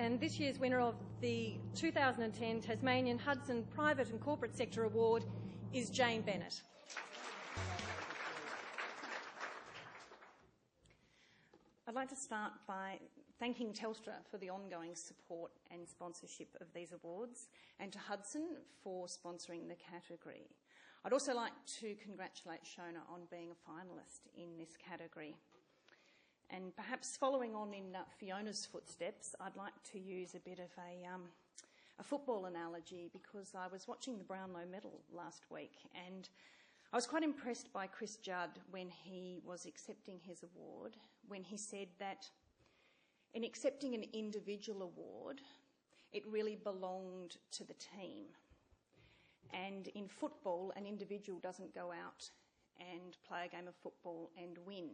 and this year's winner of the 2010 Tasmanian Hudson Private and Corporate Sector Award is Jane Bennett. I'd like to start by thanking Telstra for the ongoing support and sponsorship of these awards, and to Hudson for sponsoring the category. I'd also like to congratulate Shona on being a finalist in this category. And perhaps following on in Fiona's footsteps, I'd like to use a bit of a football analogy, because I was watching the Brownlow medal last week and I was quite impressed by Chris Judd when he was accepting his award, when he said that in accepting an individual award, it really belonged to the team. And in football, an individual doesn't go out and play a game of football and win.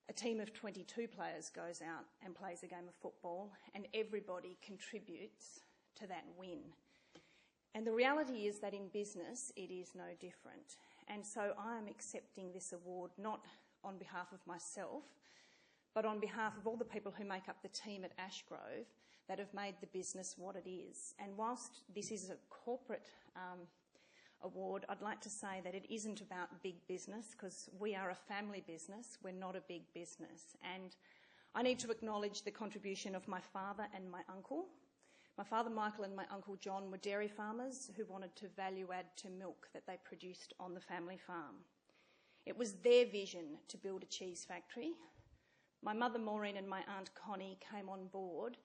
A team of 22 players goes out and plays a game of football, and everybody contributes to that win. And the reality is that in business, it is no different. And so I am accepting this award not on behalf of myself, but on behalf of all the people who make up the team at Ashgrove that have made the business what it is. And whilst this is a corporate award, I'd like to say that it isn't about big business, because we are a family business, we're not a big business. And I need to acknowledge the contribution of my father and my uncle. My father Michael and my uncle John were dairy farmers who wanted to value add to milk that they produced on the family farm. It was their vision to build a cheese factory. My mother Maureen and my aunt Connie came on board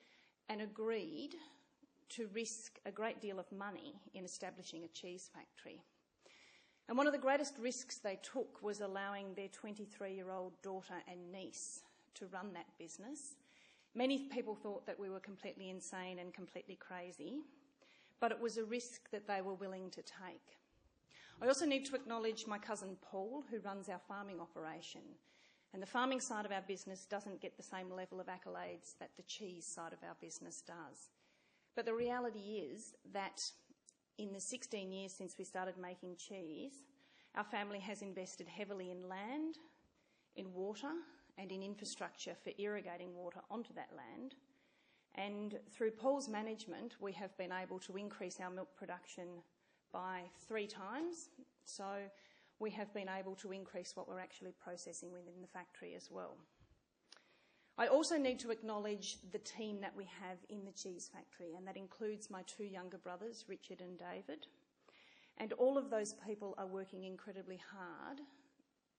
and agreed to risk a great deal of money in establishing a cheese factory. And one of the greatest risks they took was allowing their 23-year-old daughter and niece to run that business. Many people thought that we were completely insane and completely crazy, but it was a risk that they were willing to take. I also need to acknowledge my cousin Paul, who runs our farming operation. And the farming side of our business doesn't get the same level of accolades that the cheese side of our business does. But the reality is that in the 16 years since we started making cheese, our family has invested heavily in land, in water, and in infrastructure for irrigating water onto that land. And through Paul's management, we have been able to increase our milk production by 3 times. So we have been able to increase what we're actually processing within the factory as well. I also need to acknowledge the team that we have in the cheese factory, and that includes my 2 younger brothers, Richard and David. And all of those people are working incredibly hard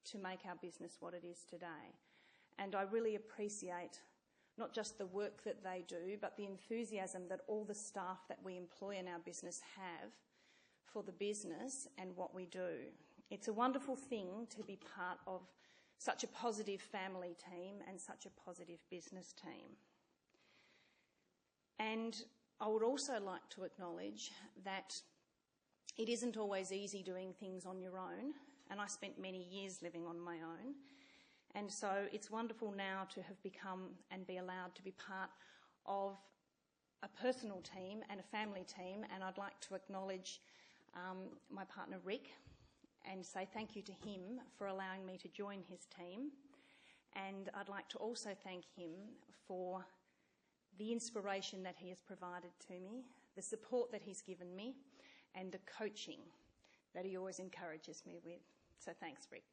to make our business what it is today. And I really appreciate not just the work that they do, but the enthusiasm that all the staff that we employ in our business have for the business and what we do. It's a wonderful thing to be part of such a positive family team and such a positive business team. And I would also like to acknowledge that it isn't always easy doing things on your own, and I spent many years living on my own. And so it's wonderful now to have become and be allowed to be part of a personal team and a family team. And I'd like to acknowledge my partner Rick and say thank you to him for allowing me to join his team. And I'd like to also thank him for the inspiration that he has provided to me, the support that he's given me, and the coaching that he always encourages me with. So thanks, Rick.